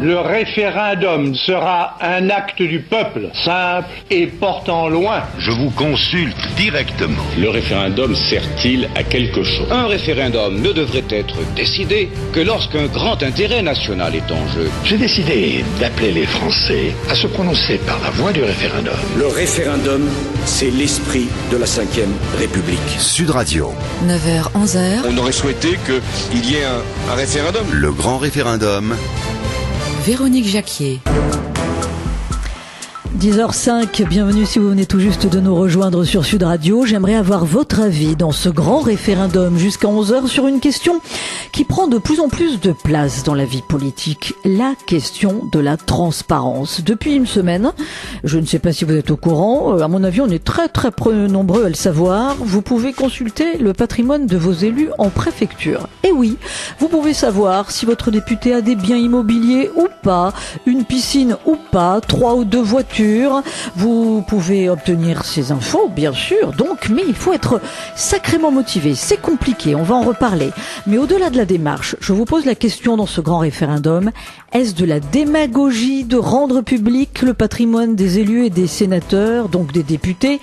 Le référendum sera un acte du peuple, simple et portant loin. Je vous consulte directement. Le référendum sert-il à quelque chose? Un référendum ne devrait être décidé que lorsqu'un grand intérêt national est en jeu. J'ai décidé d'appeler les Français à se prononcer par la voie du référendum. Le référendum, c'est l'esprit de la Ve République. Sud Radio. 9h, 11h. On aurait souhaité qu'il y ait un référendum. Le grand référendum. Véronique Jacquier. 10h05, bienvenue si vous venez tout juste de nous rejoindre sur Sud Radio. J'aimerais avoir votre avis dans ce grand référendum jusqu'à 11h sur une question qui prend de plus en plus de place dans la vie politique, la question de la transparence. Depuis une semaine, je ne sais pas si vous êtes au courant, à mon avis on est très nombreux à le savoir, vous pouvez consulter le patrimoine de vos élus en préfecture. Et oui, vous pouvez savoir si votre député a des biens immobiliers ou pas, une piscine ou pas, 3 ou 2 voitures. Vous pouvez obtenir ces infos, bien sûr, donc, mais il faut être sacrément motivé. C'est compliqué, on va en reparler. Mais au-delà de la démarche, je vous pose la question dans ce grand référendum. Est-ce de la démagogie de rendre public le patrimoine des élus et des sénateurs, donc des députés?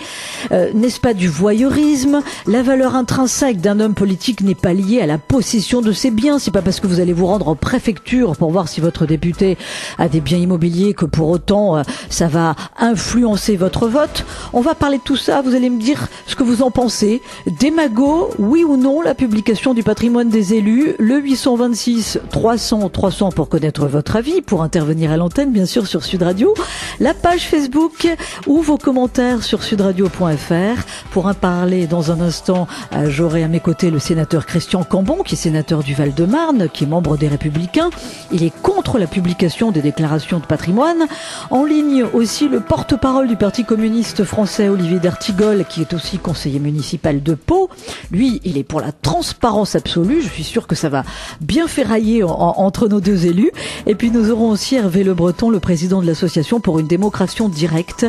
N'est-ce pas du voyeurisme? La valeur intrinsèque d'un homme politique n'est pas liée à la possession de ses biens. C'est pas parce que vous allez vous rendre en préfecture pour voir si votre député a des biens immobiliers que pour autant ça va influencer votre vote. On va parler de tout ça, vous allez me dire ce que vous en pensez. Démago, oui ou non, la publication du patrimoine des élus, le 826 300 300 pour connaître votre avis, pour intervenir à l'antenne, bien sûr, sur Sud Radio, la page Facebook ou vos commentaires sur sudradio.fr. Pour en parler dans un instant, j'aurai à mes côtés le sénateur Christian Cambon, qui est sénateur du Val-de-Marne, qui est membre des Républicains. Il est contre la publication des déclarations de patrimoine. En ligne aussi le porte-parole du Parti communiste français, Olivier d'Artigol, qui est aussi conseiller municipal de Pau. Lui, il est pour la transparence absolue. Je suis sûr que ça va bien ferrailler entre nos deux élus. Et puis nous aurons aussi Hervé Le Breton, le président de l'association pour une démocratie directe.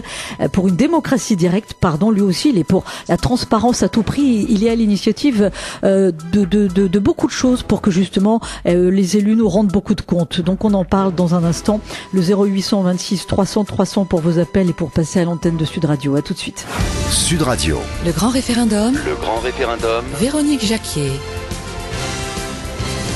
Lui aussi, il est pour la transparence à tout prix. Il est à l'initiative de beaucoup de choses pour que justement les élus nous rendent beaucoup de comptes. Donc on en parle dans un instant. Le 0826 300 300 pour vos appels et pour passer à l'antenne de Sud Radio. À tout de suite. Sud Radio. Le grand référendum. Le grand référendum. Véronique Jacquier.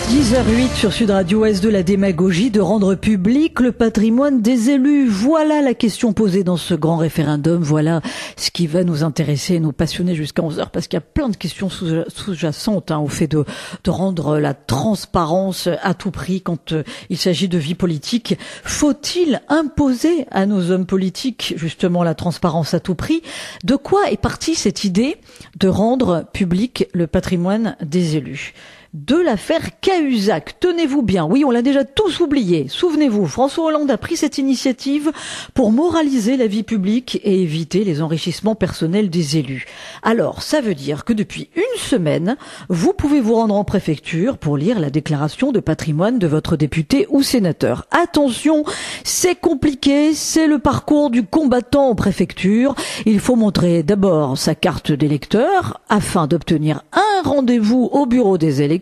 10h08 sur Sud Radio. Est-ce de la démagogie de rendre public le patrimoine des élus? Voilà la question posée dans ce grand référendum. Voilà ce qui va nous intéresser, nous passionner jusqu'à 11h, parce qu'il y a plein de questions sous-jacentes au fait de rendre la transparence à tout prix quand il s'agit de vie politique. Faut-il imposer à nos hommes politiques justement la transparence à tout prix? De quoi est partie cette idée de rendre public le patrimoine des élus? De l'affaire Cahuzac. Tenez-vous bien. Oui, on l'a déjà tous oublié. Souvenez-vous, François Hollande a pris cette initiative pour moraliser la vie publique et éviter les enrichissements personnels des élus. Alors, ça veut dire que depuis une semaine, vous pouvez vous rendre en préfecture pour lire la déclaration de patrimoine de votre député ou sénateur. Attention, c'est compliqué, c'est le parcours du combattant en préfecture. Il faut montrer d'abord sa carte d'électeur afin d'obtenir un rendez-vous au bureau des élections.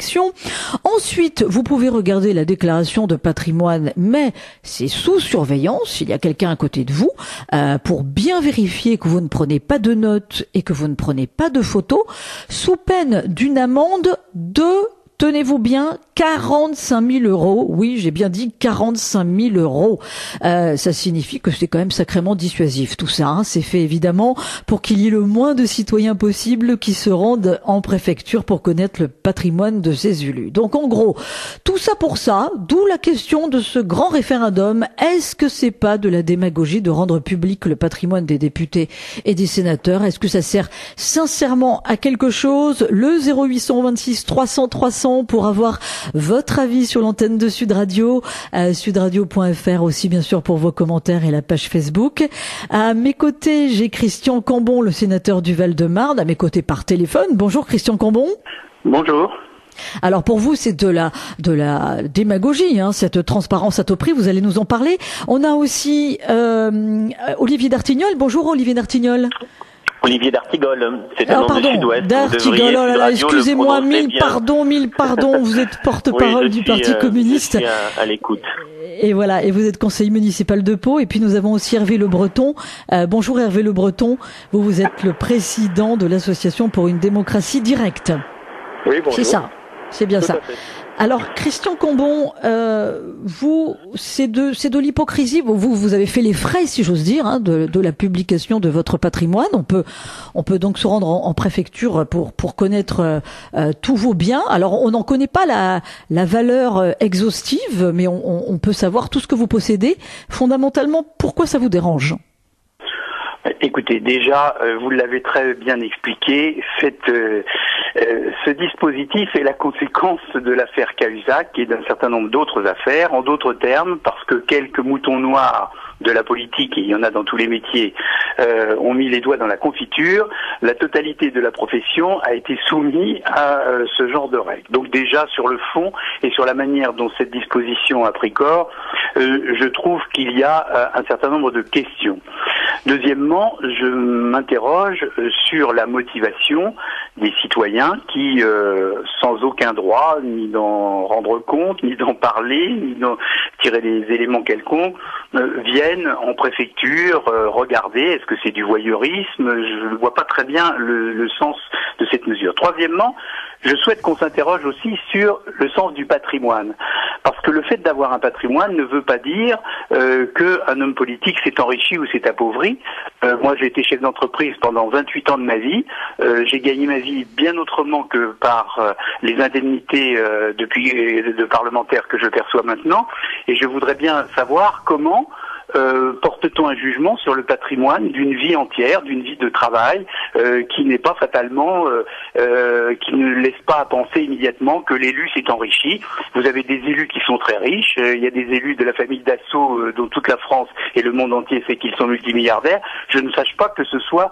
Ensuite, vous pouvez regarder la déclaration de patrimoine, mais c'est sous surveillance, il y a quelqu'un à côté de vous, pour bien vérifier que vous ne prenez pas de notes et que vous ne prenez pas de photos, sous peine d'une amende de, tenez-vous bien, 45 000 euros. Oui, j'ai bien dit 45 000 euros. Ça signifie que c'est quand même sacrément dissuasif. Tout ça, c'est fait évidemment pour qu'il y ait le moins de citoyens possible qui se rendent en préfecture pour connaître le patrimoine de ces élus. Donc en gros, tout ça pour ça, d'où la question de ce grand référendum. Est-ce que c'est pas de la démagogie de rendre public le patrimoine des députés et des sénateurs? Est-ce que ça sert sincèrement à quelque chose? Le 0826 300 300 pour avoir votre avis sur l'antenne de Sud Radio, sudradio.fr aussi bien sûr pour vos commentaires et la page Facebook. À mes côtés, j'ai Christian Cambon, le sénateur du Val-de-Marne, à mes côtés par téléphone. Bonjour Christian Cambon. Bonjour. Alors pour vous, c'est de la démagogie, cette transparence à tout prix, vous allez nous en parler. On a aussi Olivier d'Artignol. Bonjour Olivier d'Artignol. Olivier d'Artigol, c'est un nom du Sud-Ouest. D'Artigol, oh là là, excusez-moi, mille pardons, vous êtes porte-parole du Parti communiste. Je suis à l'écoute. Et voilà, et vous êtes conseiller municipal de Pau, et puis nous avons aussi Hervé Le Breton. Bonjour Hervé Le Breton, vous êtes le président de l'Association pour une démocratie directe. Oui, bonjour. C'est ça, c'est bien ça. Alors, Christian Cambon, vous, c'est de l'hypocrisie. Vous avez fait les frais, si j'ose dire, hein, de la publication de votre patrimoine. On peut donc se rendre en préfecture pour connaître tous vos biens. Alors, on n'en connaît pas la valeur exhaustive, mais on peut savoir tout ce que vous possédez. Fondamentalement, pourquoi ça vous dérange ? Écoutez, déjà, vous l'avez très bien expliqué, ce dispositif est la conséquence de l'affaire Cahuzac et d'un certain nombre d'autres affaires. En d'autres termes, parce que quelques moutons noirs de la politique, et il y en a dans tous les métiers, ont mis les doigts dans la confiture, la totalité de la profession a été soumise à ce genre de règles. Donc déjà, sur le fond et sur la manière dont cette disposition a pris corps, je trouve qu'il y a un certain nombre de questions. Deuxièmement, je m'interroge sur la motivation des citoyens qui, sans aucun droit, ni d'en rendre compte, ni d'en parler, ni d'en tirer des éléments quelconques, viennent en préfecture regarder. Est-ce que c'est du voyeurisme? Je ne vois pas très bien le sens de cette mesure. Troisièmement, je souhaite qu'on s'interroge aussi sur le sens du patrimoine. Parce que le fait d'avoir un patrimoine ne veut pas dire qu'un homme politique s'est enrichi ou s'est appauvri. Moi, j'ai été chef d'entreprise pendant 28 ans de ma vie. J'ai gagné ma vie bien autrement que par les indemnités de parlementaires que je perçois maintenant. Et je voudrais bien savoir comment porte-t-on un jugement sur le patrimoine d'une vie entière, d'une vie de travail, qui n'est pas fatalement, qui ne laisse pas à penser immédiatement que l'élu s'est enrichi. Vous avez des élus qui sont très riches, il y a des élus de la famille Dassault dont toute la France et le monde entier sait qu'ils sont multimilliardaires. Je ne sache pas que ce soit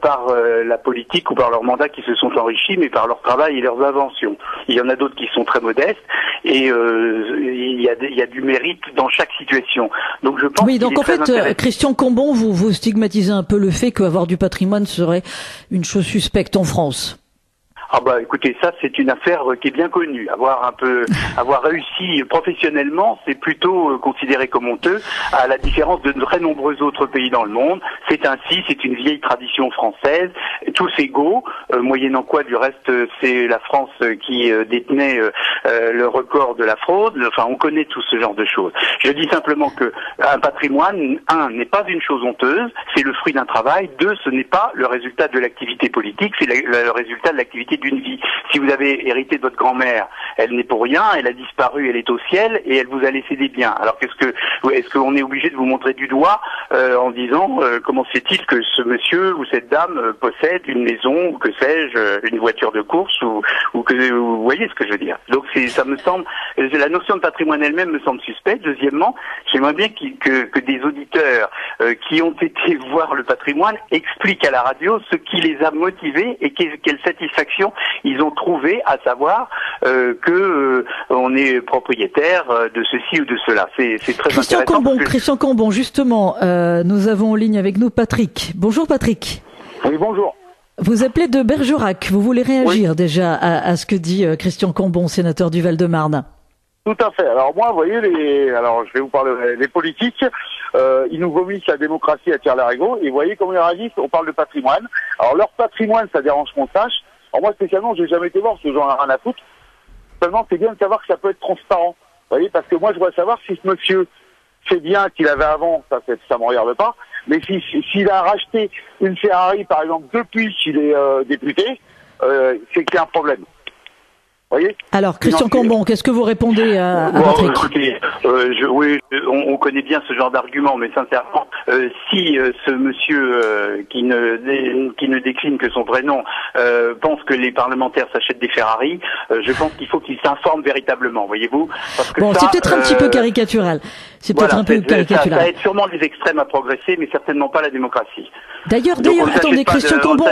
par la politique ou par leur mandat qui se sont enrichis, mais par leur travail et leurs inventions. Il y en a d'autres qui sont très modestes et il y a du mérite dans chaque situation. Donc je pense donc en fait, Christian Cambon, vous stigmatisez un peu le fait qu'avoir du patrimoine serait une chose suspecte en France. Ah bah écoutez, ça c'est une affaire qui est bien connue. Avoir réussi professionnellement, c'est plutôt considéré comme honteux, à la différence de très nombreux autres pays dans le monde. C'est ainsi, c'est une vieille tradition française, tous égaux, moyennant quoi du reste c'est la France qui détenait le record de la fraude. Enfin, on connaît tout ce genre de choses. Je dis simplement que un patrimoine, n'est pas une chose honteuse, c'est le fruit d'un travail. Deux, ce n'est pas le résultat de l'activité politique, c'est le résultat de l'activité d'une vie. Si vous avez hérité de votre grand-mère, elle n'est pour rien, elle a disparu, elle est au ciel et elle vous a laissé des biens. Alors est-ce qu'on est obligé de vous montrer du doigt en disant comment se fait-il que ce monsieur ou cette dame possède une maison ou que sais-je, une voiture de course ou que vous voyez ce que je veux dire. Donc ça me semble, la notion de patrimoine elle-même me semble suspecte. Deuxièmement, j'aimerais bien que des auditeurs qui ont été voir le patrimoine expliquent à la radio ce qui les a motivés et quelle satisfaction ils ont trouvé à savoir que on est propriétaire de ceci ou de cela. C'est très intéressant. Christian Cambon, justement, nous avons en ligne avec nous Patrick. Bonjour Patrick. Oui, bonjour. Vous appelez de Bergerac. Vous voulez réagir déjà à ce que dit Christian Cambon, sénateur du Val-de-Marne? Tout à fait. Alors moi, vous voyez, je vais vous parler des politiques. Ils nous vomissent la démocratie à tire-larigot. Et vous voyez comment ils réagissent. On parle de patrimoine. Alors leur patrimoine, ça dérange qu'on sache. Alors moi spécialement, j'ai jamais été voir parce que j'en ai rien à foutre. Seulement, c'est bien de savoir que ça peut être transparent. Vous voyez, parce que moi, je voudrais savoir si ce monsieur fait bien qu'il avait avant, ça me regarde pas. Mais s'il a racheté une Ferrari, par exemple, depuis qu'il est député, c'est qu'il y a un problème. Voyez. Alors, Christian Cambon, qu'est-ce que vous répondez à Patrick? Écoutez, on connaît bien ce genre d'argument, mais sincèrement, si ce monsieur qui ne décline que son prénom pense que les parlementaires s'achètent des Ferrari, je pense qu'il faut qu'il s'informe véritablement, voyez-vous. Parce que c'est peut-être un petit peu caricatural. C'est peut-être un peu caricatural. Ça aide sûrement les extrêmes à progresser, mais certainement pas la démocratie. D'ailleurs, attendez, Christian Cambon.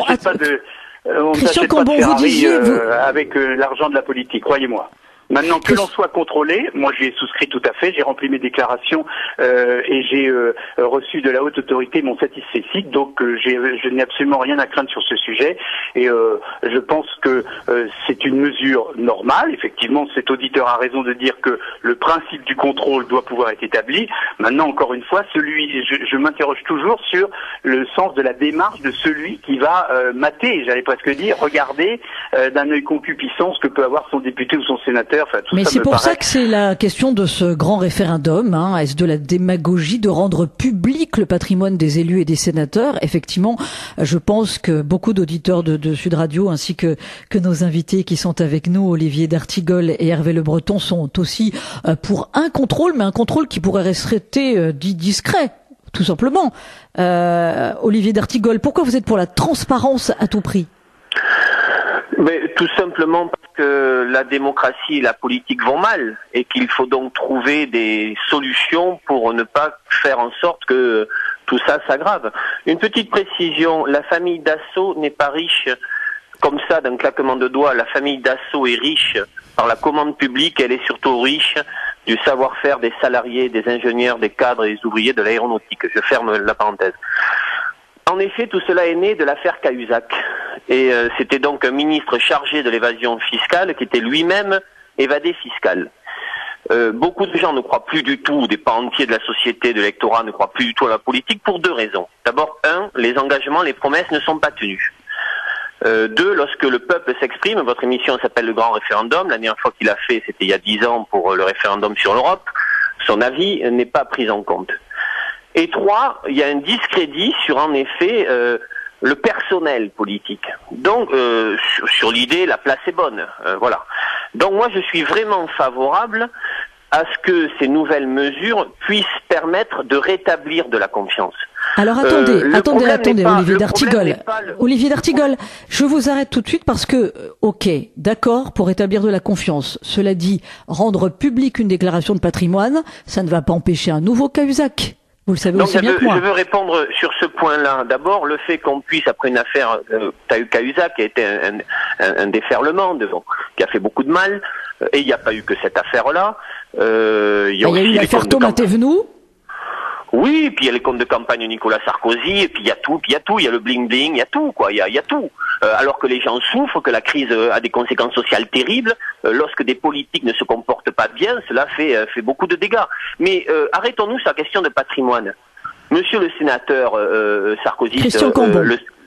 Christian Cambon, vous disiez avec l'argent de la politique, croyez-moi. Maintenant que l'on soit contrôlé, moi j'y ai souscrit tout à fait, j'ai rempli mes déclarations et j'ai reçu de la haute autorité mon satisfecit, donc je n'ai absolument rien à craindre sur ce sujet et je pense que c'est une mesure normale. Effectivement, cet auditeur a raison de dire que le principe du contrôle doit pouvoir être établi. Maintenant, encore une fois, je m'interroge toujours sur le sens de la démarche de celui qui va mater, j'allais presque dire, regarder d'un œil concupiscent ce que peut avoir son député ou son sénateur. Enfin, tout mais ça c'est pour paraît... ça que c'est la question de ce grand référendum. Est-ce de la démagogie de rendre public le patrimoine des élus et des sénateurs? Effectivement, je pense que beaucoup d'auditeurs de Sud Radio ainsi que nos invités qui sont avec nous, Olivier d'Artigol et Hervé Le Breton, sont aussi pour un contrôle, mais un contrôle qui pourrait rester dit discret, tout simplement. Olivier d'Artigol, pourquoi vous êtes pour la transparence à tout prix? Mais tout simplement parce que la démocratie et la politique vont mal et qu'il faut donc trouver des solutions pour ne pas faire en sorte que tout ça s'aggrave. Une petite précision, la famille Dassault n'est pas riche comme ça d'un claquement de doigts. La famille Dassault est riche par la commande publique, elle est surtout riche du savoir-faire des salariés, des ingénieurs, des cadres et des ouvriers de l'aéronautique. Je ferme la parenthèse. En effet, tout cela est né de l'affaire Cahuzac. Et c'était donc un ministre chargé de l'évasion fiscale qui était lui-même évadé fiscal. Beaucoup de gens ne croient plus du tout, des pans entiers de la société, de l'électorat ne croient plus du tout à la politique pour deux raisons. D'abord, les engagements, les promesses ne sont pas tenues. Lorsque le peuple s'exprime, votre émission s'appelle Le Grand Référendum, la dernière fois qu'il a fait, c'était il y a 10 ans pour le référendum sur l'Europe, son avis n'est pas pris en compte. Et 3, il y a un discrédit sur, en effet, le personnel politique. Donc, sur l'idée, la place est bonne. Voilà. Donc, moi, je suis vraiment favorable à ce que ces nouvelles mesures puissent permettre de rétablir de la confiance. Alors attendez, Olivier d'Artigol. Olivier d'Artigol, je vous arrête tout de suite parce que, ok, d'accord, pour rétablir de la confiance. Cela dit, rendre publique une déclaration de patrimoine, ça ne va pas empêcher un nouveau Cahuzac. Vous le savez aussi bien que moi. Je veux répondre sur ce point-là. D'abord, le fait qu'on puisse, après une affaire Cahuzac, qui a été un déferlement, qui a fait beaucoup de mal, et il n'y a pas eu que cette affaire-là. Il y a eu l'affaire Thomas Thévenoud. Oui, puis il y a les comptes de campagne de Nicolas Sarkozy, et puis il y a tout, il y a le bling-bling, il y a tout, quoi, il y a tout. Alors que les gens souffrent, que la crise a des conséquences sociales terribles, lorsque des politiques ne se comportent pas bien, cela fait beaucoup de dégâts. Mais arrêtons-nous sur la question de patrimoine. Monsieur le sénateur Sarkozy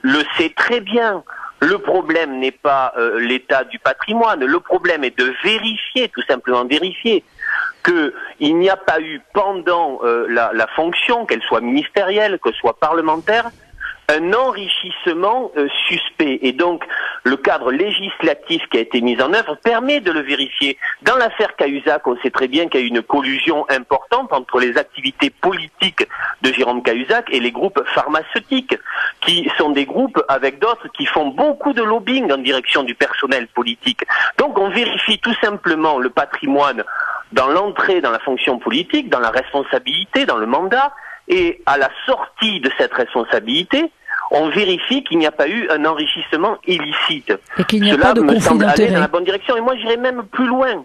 le sait très bien. Le problème n'est pas l'état du patrimoine, le problème est de vérifier, tout simplement vérifier, qu'il n'y a pas eu pendant la fonction, qu'elle soit ministérielle, que soit parlementaire, un enrichissement suspect. Et donc, le cadre législatif qui a été mis en œuvre permet de le vérifier. Dans l'affaire Cahuzac, on sait très bien qu'il y a eu une collusion importante entre les activités politiques de Jérôme Cahuzac et les groupes pharmaceutiques, qui sont des groupes avec d'autres qui font beaucoup de lobbying en direction du personnel politique. Donc, on vérifie tout simplement le patrimoine dans l'entrée dans la fonction politique, dans la responsabilité, dans le mandat, et à la sortie de cette responsabilité, on vérifie qu'il n'y a pas eu un enrichissement illicite. Et qu'il n'y a pas de conflit d'intérêt. Cela me semble aller dans la bonne direction. Et moi, j'irais même plus loin.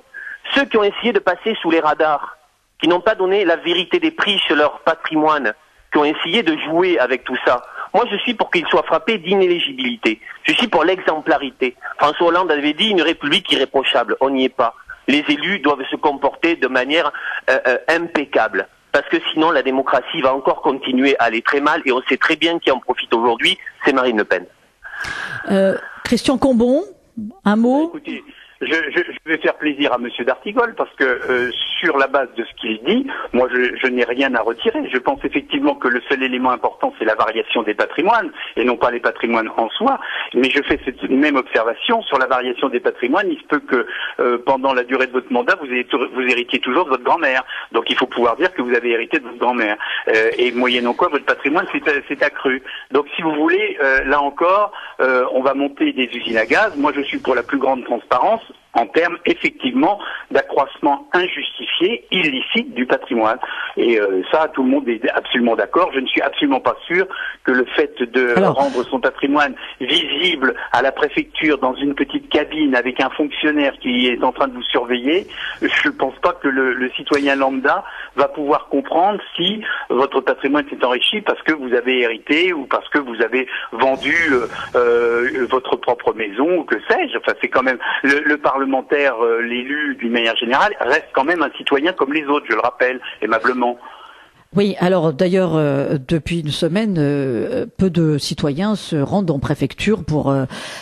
Ceux qui ont essayé de passer sous les radars, qui n'ont pas donné la vérité des prix sur leur patrimoine, qui ont essayé de jouer avec tout ça, moi, je suis pour qu'ils soient frappés d'inéligibilité. Je suis pour l'exemplarité. François Hollande avait dit une république irréprochable. On n'y est pas. Les élus doivent se comporter de manière impeccable. Parce que sinon, la démocratie va encore continuer à aller très mal, et on sait très bien qui en profite aujourd'hui, c'est Marine Le Pen. Christian Combon, un mot? Écoutez, je vais faire plaisir à Monsieur d'Artigol parce que sur la base de ce qu'il dit, moi je n'ai rien à retirer. Je pense effectivement que le seul élément important c'est la variation des patrimoines et non pas les patrimoines en soi. Mais je fais cette même observation sur la variation des patrimoines. Il se peut que pendant la durée de votre mandat vous héritiez toujours de votre grand-mère. Donc il faut pouvoir dire que vous avez hérité de votre grand-mère et moyennant quoi votre patrimoine s'est accru. Donc si vous voulez, là encore, on va monter des usines à gaz. Moi je suis pour la plus grande transparence en termes effectivement d'accroissement injustifié, illicite du patrimoine. Et ça, tout le monde est absolument d'accord. Je ne suis absolument pas sûr que le fait de rendre son patrimoine visible à la préfecture dans une petite cabine avec un fonctionnaire qui est en train de vous surveiller, je ne pense pas que le citoyen lambda va pouvoir comprendre si votre patrimoine s'est enrichi parce que vous avez hérité ou parce que vous avez vendu votre propre maison ou que sais-je. Enfin, c'est quand même le parlementaire, l'élu d'une manière générale, reste quand même un citoyen comme les autres, je le rappelle aimablement. Oui, alors d'ailleurs, depuis une semaine, peu de citoyens se rendent en préfecture pour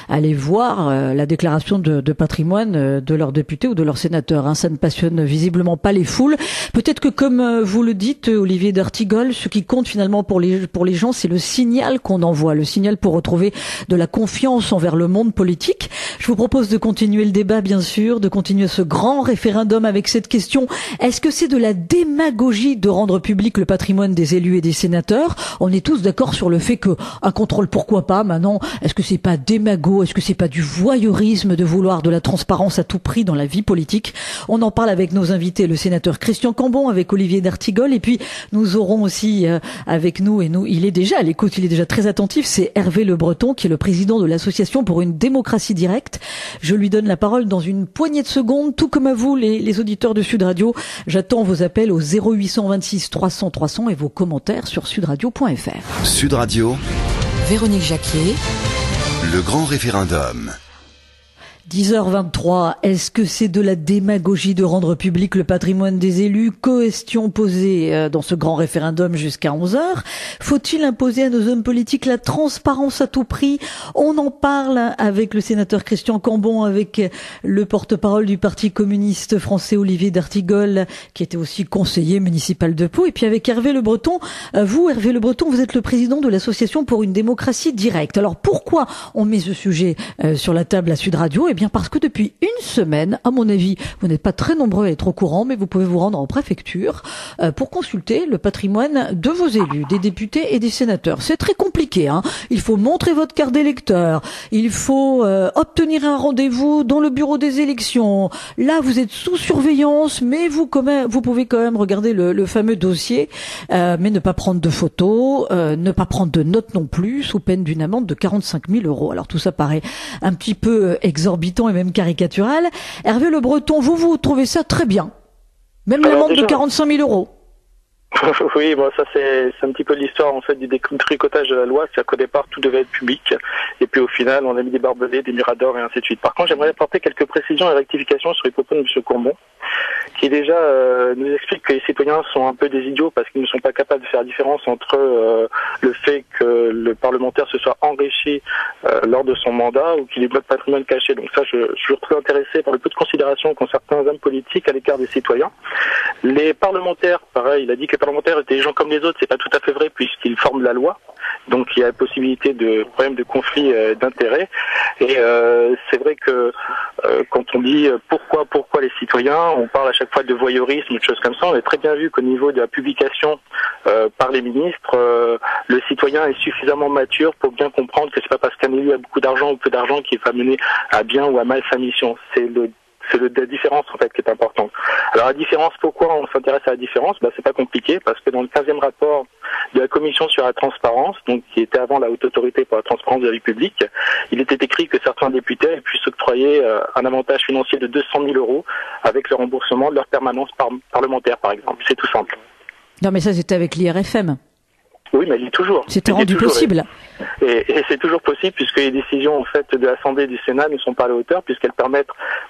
aller voir la déclaration de patrimoine de leurs députés ou de leurs sénateurs. Hein. Ça ne passionne visiblement pas les foules. Peut-être que, comme vous le dites, Olivier d'Artigol, ce qui compte finalement pour les gens, c'est le signal qu'on envoie, le signal pour retrouver de la confiance envers le monde politique. Je vous propose de continuer le débat, bien sûr, de continuer ce grand référendum avec cette question. Est-ce que c'est de la démagogie de rendre public le patrimoine des élus et des sénateurs? On est tous d'accord sur le fait que un contrôle, pourquoi pas. Maintenant, est-ce que c'est pas démago? Est-ce que c'est pas du voyeurisme de vouloir de la transparence à tout prix dans la vie politique? On en parle avec nos invités, le sénateur Christian Cambon, avec Olivier d'Artigol, et puis nous aurons aussi avec nous, il est déjà à l'écoute, il est déjà très attentif, c'est Hervé Le Breton, qui est le président de l'association pour une démocratie directe. Je lui donne la parole dans une poignée de secondes, tout comme à vous, les auditeurs de Sud Radio. J'attends vos appels au 0826 300 300 et vos commentaires sur sudradio.fr. Sud Radio, Véronique Jacquier, le grand référendum. 10h23, est-ce que c'est de la démagogie de rendre public le patrimoine des élus? Question posée dans ce grand référendum jusqu'à 11h. Faut-il imposer à nos hommes politiques la transparence à tout prix? On en parle avec le sénateur Christian Cambon, avec le porte-parole du Parti communiste français Olivier d'Artigol, qui était aussi conseiller municipal de Pau, et puis avec Hervé Le Breton. Vous, Hervé Le Breton, vous êtes le président de l'association pour une démocratie directe. Alors pourquoi on met ce sujet sur la table à Sud Radio? Eh bien parce que depuis une semaine, à mon avis, vous n'êtes pas très nombreux à être au courant, mais vous pouvez vous rendre en préfecture pour consulter le patrimoine de vos élus, des députés et des sénateurs. C'est très compliqué, hein. Il faut montrer votre carte d'électeur, il faut obtenir un rendez-vous dans le bureau des élections. Là, vous êtes sous surveillance, mais vous pouvez quand même regarder le fameux dossier, mais ne pas prendre de photos, ne pas prendre de notes non plus, sous peine d'une amende de 45 000 €. Alors tout ça paraît un petit peu exorbitant et même caricatural. Hervé Le Breton, vous trouvez ça très bien? Même l'amende de 45 000 €. Oui, bon, ça c'est un petit peu l'histoire en fait du détricotage de la loi, c'est-à-dire qu'au départ tout devait être public, et puis au final on a mis des barbelés, des miradors et ainsi de suite. Par contre, j'aimerais apporter quelques précisions et rectifications sur les propos de M. Cambon, qui déjà nous explique que les citoyens sont un peu des idiots parce qu'ils ne sont pas capables de faire la différence entre le fait que le parlementaire se soit enrichi lors de son mandat ou qu'il ait pas de patrimoine caché. Donc ça, je suis très intéressé par le peu de considération qu'ont certains hommes politiques à l'écart des citoyens. Les parlementaires, pareil, il a dit que les parlementaires étaient des gens comme les autres, c'est pas tout à fait vrai puisqu'ils forment la loi. Donc il y a la possibilité de problème de conflit d'intérêts. Et c'est vrai que quand on dit pourquoi les citoyens, on parle à chaque fois de voyeurisme ou de choses comme ça. On a très bien vu qu'au niveau de la publication par les ministres, le citoyen est suffisamment mature pour bien comprendre que c'est pas parce qu'un élu a beaucoup d'argent ou peu d'argent qu'il va mener à bien ou à mal sa mission. C'est la différence en fait qui est importante. Alors la différence, pourquoi on s'intéresse à la différence? C'est pas compliqué parce que dans le 15e rapport de la Commission sur la transparence, donc qui était avant la Haute Autorité pour la transparence de la vie publique, il était écrit que certains députés avaient pu s'octroyer un avantage financier de 200 000 € avec le remboursement de leur permanence parlementaire, par exemple. C'est tout simple. Non, mais ça c'était avec l'IRFM. Oui, mais il est toujours. C'était rendu possible. Et c'est toujours possible puisque les décisions en fait de l'Assemblée et du Sénat ne sont pas à la hauteur puisqu'elles permettent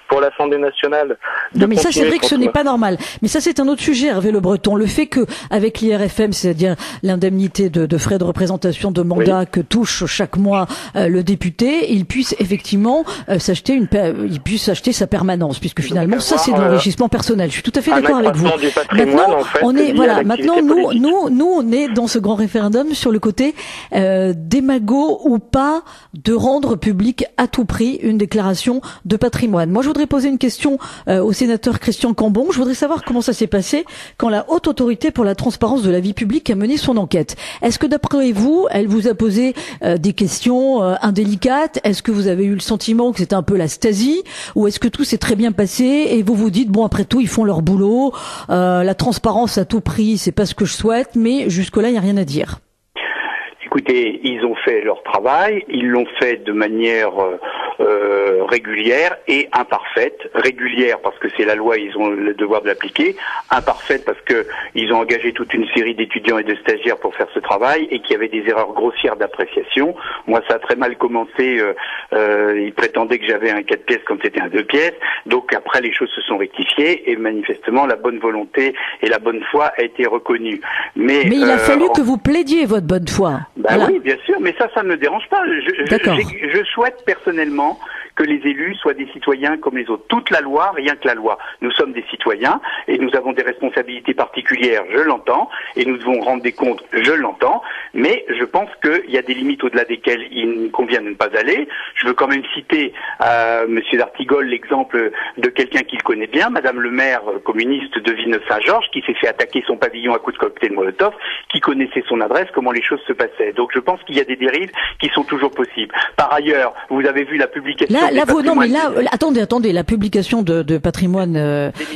pour l'Assemblée nationale de non mais ça c'est vrai que ce n'est pas normal. Mais ça c'est un autre sujet, Hervé Le Breton. Le fait que avec l'IRFM, c'est-à-dire l'indemnité de frais de représentation de mandat que touche chaque mois le député, il puisse effectivement s'acheter sa permanence puisque finalement ça c'est de l'enrichissement personnel. Je suis tout à fait d'accord avec vous. Maintenant en fait, on est maintenant nous on est dans ce grand référendum sur le côté démagogique démago ou pas de rendre public à tout prix une déclaration de patrimoine? Moi, je voudrais poser une question au sénateur Christian Cambon. Je voudrais savoir comment ça s'est passé quand la Haute Autorité pour la transparence de la vie publique a mené son enquête. Est-ce que d'après vous, elle vous a posé des questions indélicates? Est-ce que vous avez eu le sentiment que c'était un peu la Stasi? Ou est-ce que tout s'est très bien passé et vous vous dites, bon, après tout, ils font leur boulot, la transparence à tout prix, c'est pas ce que je souhaite, mais jusque-là, il n'y a rien à dire? Écoutez, ils ont fait leur travail, ils l'ont fait de manière régulière et imparfaite. Régulière parce que c'est la loi, ils ont le devoir de l'appliquer. Imparfaite parce que ils ont engagé toute une série d'étudiants et de stagiaires pour faire ce travail et qu'il y avait des erreurs grossières d'appréciation. Moi, ça a très mal commencé. Ils prétendaient que j'avais un 4 pièces quand c'était un 2 pièces. Donc après, les choses se sont rectifiées et manifestement, la bonne volonté et la bonne foi a été reconnue. Mais il a fallu que vous plaidiez votre bonne foi. Voilà. Oui, bien sûr, mais ça ne me dérange pas. Je souhaite personnellement que les élus soient des citoyens comme les autres. Toute la loi, rien que la loi. Nous sommes des citoyens et nous avons des responsabilités particulières, je l'entends, et nous devons rendre des comptes, je l'entends, mais je pense qu'il y a des limites au-delà desquelles il convient de ne pas aller. Je veux quand même citer à Monsieur d'Artigol l'exemple de quelqu'un qu'il connaît bien, Madame le maire communiste de Villeneuve-Saint-Georges, qui s'est fait attaquer son pavillon à coups de cocktail Molotov, qui connaissait son adresse, comment les choses se passaient. Donc je pense qu'il y a des dérives qui sont toujours possibles. Par ailleurs, vous avez vu la publication... Attendez, la publication de patrimoine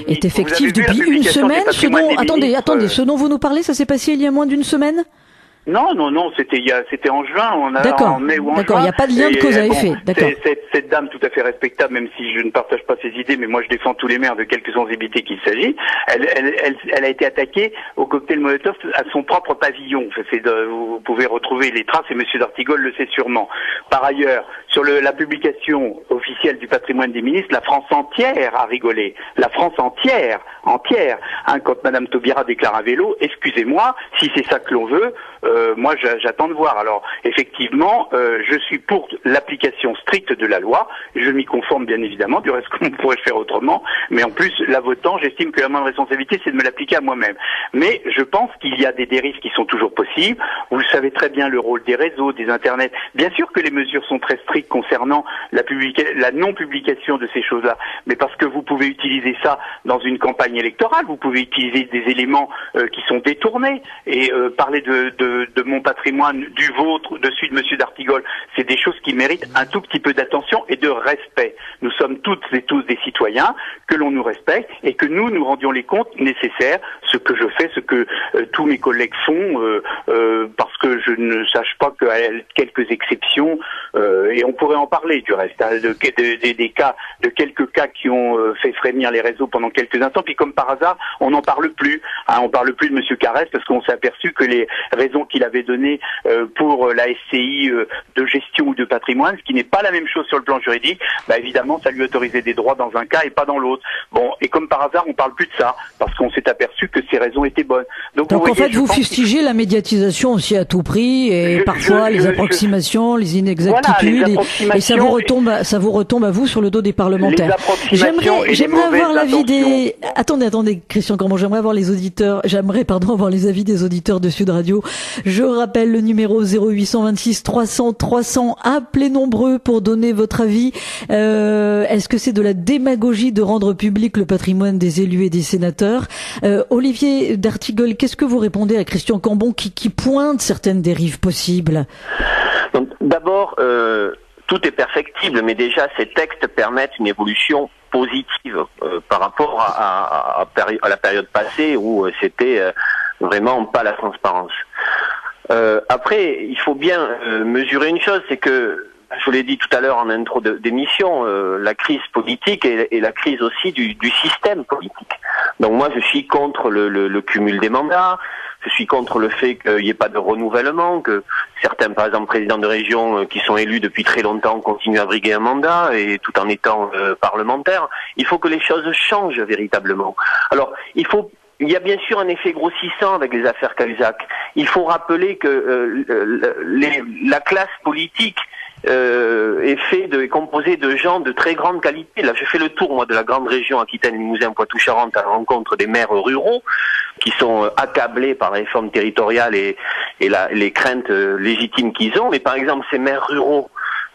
est effective depuis une semaine. Ce dont vous nous parlez, ça s'est passé il y a moins d'une semaine? Non, c'était en juin, en mai ou en juin. D'accord, il n'y a pas de lien de cause à effet. D'accord. Cette dame tout à fait respectable, même si je ne partage pas ses idées, mais moi je défends tous les maires de quelque sensibilité qu'il s'agit. Elle a été attaquée au cocktail Molotov à son propre pavillon. Vous pouvez retrouver les traces et Monsieur d'Artigol le sait sûrement. Par ailleurs, sur la publication officielle du patrimoine des ministres, la France entière a rigolé. La France entière. Quand Madame Taubira déclare un vélo, excusez-moi, si c'est ça que l'on veut, moi j'attends de voir. Alors effectivement, je suis pour l'application stricte de la loi, je m'y conforme bien évidemment, du reste qu'on pourrait faire autrement, mais en plus la votant, j'estime que la moindre responsabilité c'est de me l'appliquer à moi-même. Mais je pense qu'il y a des dérives qui sont toujours possibles. Vous savez très bien le rôle des réseaux, des internets. Bien sûr que les mesures sont très strictes concernant la non-publication de ces choses-là, mais parce que vous pouvez utiliser ça dans une campagne électorale, vous pouvez utiliser des éléments qui sont détournés et parler de mon patrimoine, du vôtre, de celui de Monsieur d'Artigol, c'est des choses qui méritent un tout petit peu d'attention et de respect. Nous sommes toutes et tous des citoyens, que l'on nous respecte et que nous rendions les comptes nécessaires, ce que je fais, ce que tous mes collègues font, parce que je ne sache pas que quelques exceptions, et on pourrait en parler du reste, hein, des cas, de quelques cas qui ont fait frémir les réseaux pendant quelques instants, puis comme par hasard, on n'en parle plus. Hein, on parle plus de Monsieur Carrès parce qu'on s'est aperçu que les raisons qu'il avait données pour la SCI de gestion ou de patrimoine, ce qui n'est pas la même chose sur le plan juridique, évidemment, ça lui autorisait des droits dans un cas et pas dans l'autre. Bon, et comme par hasard, on parle plus de ça parce qu'on s'est aperçu que ces raisons étaient bonnes. Donc en fait, vous fustigez la médiatisation aussi à tout prix et parfois les approximations, les inexactitudes, et ça vous retombe à vous sur le dos des parlementaires. J'aimerais avoir l'avis des... Attendez, Christian Cambon, j'aimerais avoir les avis des auditeurs de Sud Radio. Je rappelle le numéro 0826 300 300. Appelez nombreux pour donner votre avis. Est-ce que c'est de la démagogie de rendre public le patrimoine des élus et des sénateurs? Olivier d'Artigol, qu'est-ce que vous répondez à Christian Cambon qui pointe certaines dérives possibles? D'abord, tout est perfectible, mais déjà ces textes permettent une évolution positive par rapport à la période passée où c'était vraiment pas la transparence. Après, il faut bien mesurer une chose, c'est que, je vous l'ai dit tout à l'heure en intro d'émission, la crise politique et la crise aussi du système politique. Donc moi, je suis contre le cumul des mandats. Je suis contre le fait qu'il n'y ait pas de renouvellement, que certains, par exemple, présidents de région qui sont élus depuis très longtemps continuent à briguer un mandat et tout en étant parlementaires. Il faut que les choses changent véritablement. Alors, il y a bien sûr un effet grossissant avec les affaires Cahuzac. Il faut rappeler que la classe politique est composé de gens de très grande qualité. Là, je fais le tour, moi, de la grande région Aquitaine-Limousin, Poitou-Charentes, à la rencontre des maires ruraux qui sont accablés par la réforme territoriale et les craintes légitimes qu'ils ont. Mais par exemple, ces maires ruraux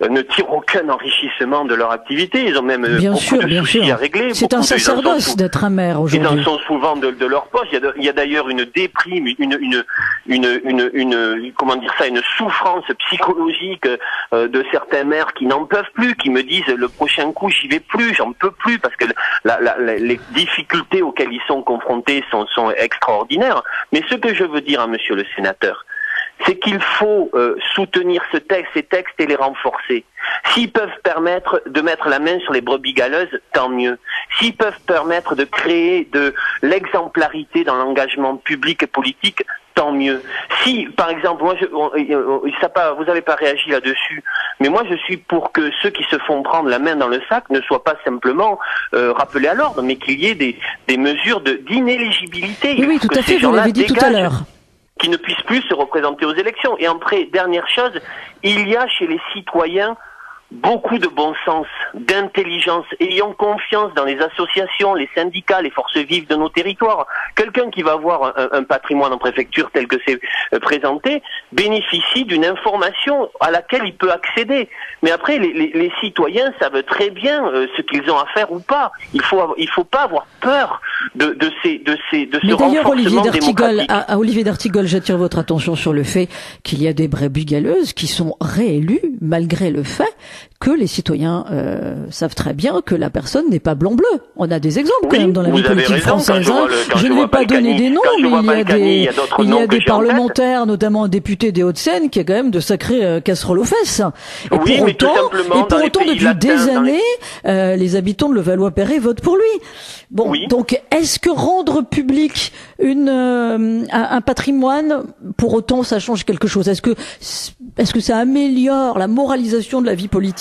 ne tirent aucun enrichissement de leur activité. Ils ont même beaucoup de soucis à régler. C'est un sacerdoce d'être un maire aujourd'hui. Ils en sont souvent de leur poste. Il y a d'ailleurs une déprime, comment dire ça, une souffrance psychologique de certains maires qui n'en peuvent plus, qui me disent le prochain coup j'y vais plus, j'en peux plus, parce que les difficultés auxquelles ils sont confrontés sont extraordinaires. Mais ce que je veux dire à monsieur le sénateur, c'est qu'il faut soutenir ces textes et les renforcer. S'ils peuvent permettre de mettre la main sur les brebis galeuses, tant mieux. S'ils peuvent permettre de créer de l'exemplarité dans l'engagement public et politique, tant mieux. Si, par exemple, moi, vous n'avez pas réagi là-dessus, mais moi je suis pour que ceux qui se font prendre la main dans le sac ne soient pas simplement rappelés à l'ordre, mais qu'il y ait des mesures d'inéligibilité. Oui, tout à fait, vous l'avez dit tout à l'heure. Qui ne puissent plus se représenter aux élections. Et après, dernière chose, il y a chez les citoyens beaucoup de bon sens, d'intelligence, ayons confiance dans les associations, les syndicats, les forces vives de nos territoires. Quelqu'un qui va avoir un patrimoine en préfecture tel que c'est présenté bénéficie d'une information à laquelle il peut accéder. Mais après, les citoyens savent très bien ce qu'ils ont à faire ou pas. Il faut pas avoir peur de ce renforcement démocratique. À Olivier d'Artigol, j'attire votre attention sur le fait qu'il y a des brebis galeuses qui sont réélues malgré le fait que les citoyens savent très bien que la personne n'est pas blanc-bleu. On a des exemples quand même dans la vie politique française. Je ne vais pas donner des noms, mais il y a des parlementaires, notamment un député des Hauts-de-Seine, qui a quand même de sacrées casseroles aux fesses. Et pour autant, depuis des années, les habitants de Levallois-Perret votent pour lui. Bon, donc est-ce que rendre public un patrimoine, pour autant, ça change quelque chose? Est-ce que ça améliore la moralisation de la vie politique?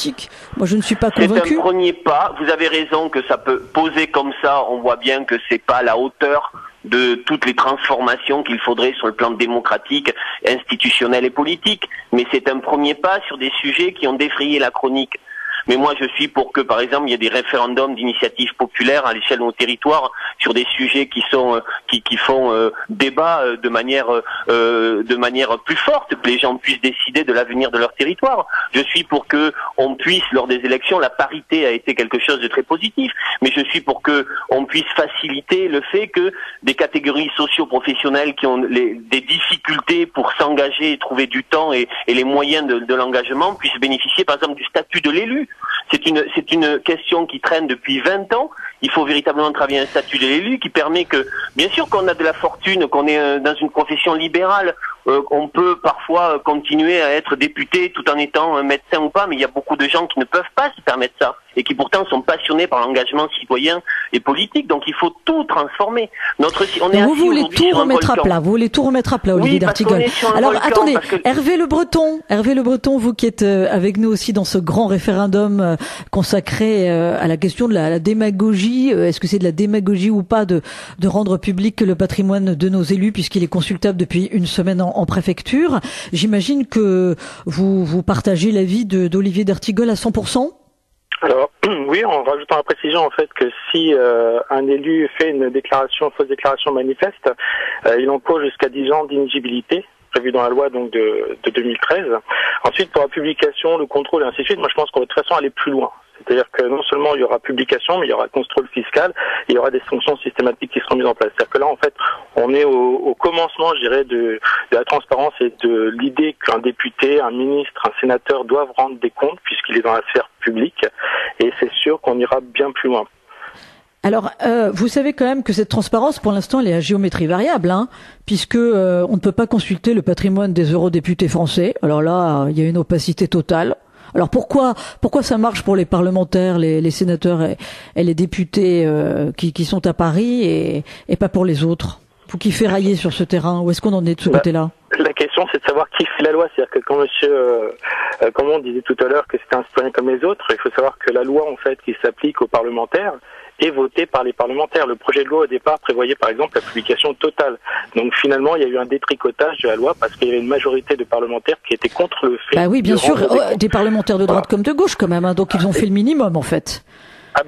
Moi, je ne suis pas convaincu. C'est un premier pas. Vous avez raison que ça peut poser comme ça. On voit bien que c'est pas à la hauteur de toutes les transformations qu'il faudrait sur le plan démocratique, institutionnel et politique. Mais c'est un premier pas sur des sujets qui ont défrayé la chronique. Mais moi, je suis pour que, par exemple, il y ait des référendums d'initiative populaire à l'échelle de nos territoires sur des sujets qui font débat de manière plus forte, que les gens puissent décider de l'avenir de leur territoire. Je suis pour que on puisse, lors des élections, la parité a été quelque chose de très positif, mais je suis pour que on puisse faciliter le fait que des catégories socio-professionnelles qui ont des difficultés pour s'engager et trouver du temps et les moyens de l'engagement puissent bénéficier, par exemple, du statut de l'élu. C'est une question qui traîne depuis 20 ans. Il faut véritablement travailler un statut de l'élu qui permet que, bien sûr qu'on a de la fortune, qu'on est dans une profession libérale, on peut parfois continuer à être député tout en étant un médecin ou pas, mais il y a beaucoup de gens qui ne peuvent pas se permettre ça et qui pourtant sont passionnés par l'engagement citoyen et politique. Donc il faut tout transformer. Vous voulez tout remettre à plat, Olivier d'Artigol. Alors attendez, Hervé Le Breton, vous qui êtes avec nous aussi dans ce grand référendum consacré à la question de la démagogie, est-ce que c'est de la démagogie ou pas de rendre public le patrimoine de nos élus puisqu'il est consultable depuis une semaine en préfecture? J'imagine que vous partagez l'avis d'Olivier d'Artigol à 100%. Alors oui, en rajoutant la précision en fait que si un élu fait une fausse déclaration manifeste, il encourt jusqu'à 10 ans d'inéligibilité prévu dans la loi donc de 2013. Ensuite, pour la publication, le contrôle et ainsi de suite, moi je pense qu'on va de toute façon aller plus loin. C'est-à-dire que non seulement il y aura publication, mais il y aura contrôle fiscal, et il y aura des sanctions systématiques qui seront mises en place. C'est-à-dire que là, en fait, on est au commencement, je dirais, de la transparence et de l'idée qu'un député, un ministre, un sénateur doivent rendre des comptes puisqu'il est dans la sphère publique. Et c'est sûr qu'on ira bien plus loin. Alors, vous savez quand même que cette transparence, pour l'instant, elle est à géométrie variable, puisque on ne peut pas consulter le patrimoine des eurodéputés français. Alors là, il y a une opacité totale. Alors pourquoi ça marche pour les parlementaires, les sénateurs et les députés qui sont à Paris et pas pour les autres? Vous qui ferraillez sur ce terrain, où est-ce qu'on en est de ce côté-là? La question, c'est de savoir qui fait la loi. C'est-à-dire que quand comme on disait tout à l'heure que c'était un citoyen comme les autres, il faut savoir que la loi, en fait, qui s'applique aux parlementaires et voté par les parlementaires. Le projet de loi au départ prévoyait par exemple la publication totale. Donc finalement il y a eu un détricotage de la loi parce qu'il y avait une majorité de parlementaires qui étaient contre le fait. Oui, bien sûr, des parlementaires de droite comme de gauche quand même, hein, donc ils ont fait le minimum en fait.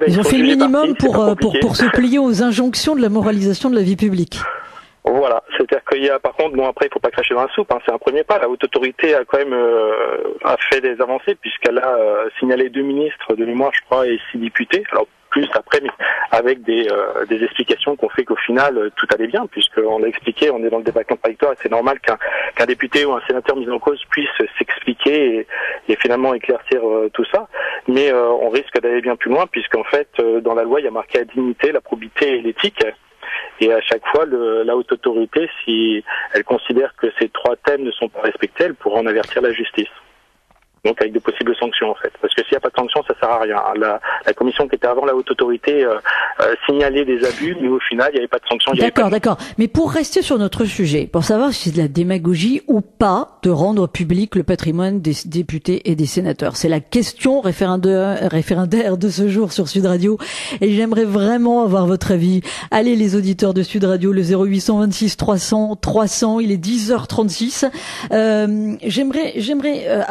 Ils ont fait le minimum pour se plier aux injonctions de la moralisation de la vie publique. Voilà, c'est-à-dire qu'il y a, par contre, bon après il faut pas cracher dans la soupe, hein, c'est un premier pas. La haute autorité a quand même a fait des avancées puisqu'elle a signalé 2 ministres de mémoire, je crois, et 6 députés. Alors plus après, mais avec des explications qu'on fait qu'au final tout allait bien, puisqu'on l'a expliqué, on est dans le débat contradictoire et c'est normal qu'un député ou un sénateur mis en cause puisse s'expliquer et finalement éclaircir tout ça. Mais on risque d'aller bien plus loin puisqu'en fait dans la loi il y a marqué la dignité, la probité et l'éthique. Et à chaque fois, la haute autorité, si elle considère que ces 3 thèmes ne sont pas respectés, elle pourra en avertir la justice. Donc avec de possibles sanctions en fait. Parce que s'il n'y a pas de sanctions, ça sert à rien. La commission qui était avant la haute autorité signalait des abus, mais au final, il n'y avait pas de sanctions. D'accord. Mais pour rester sur notre sujet, pour savoir si c'est de la démagogie ou pas de rendre public le patrimoine des députés et des sénateurs. C'est la question référendaire de ce jour sur Sud Radio. Et j'aimerais vraiment avoir votre avis. Allez les auditeurs de Sud Radio, le 0826 300 300, il est 10h36. J'aimerais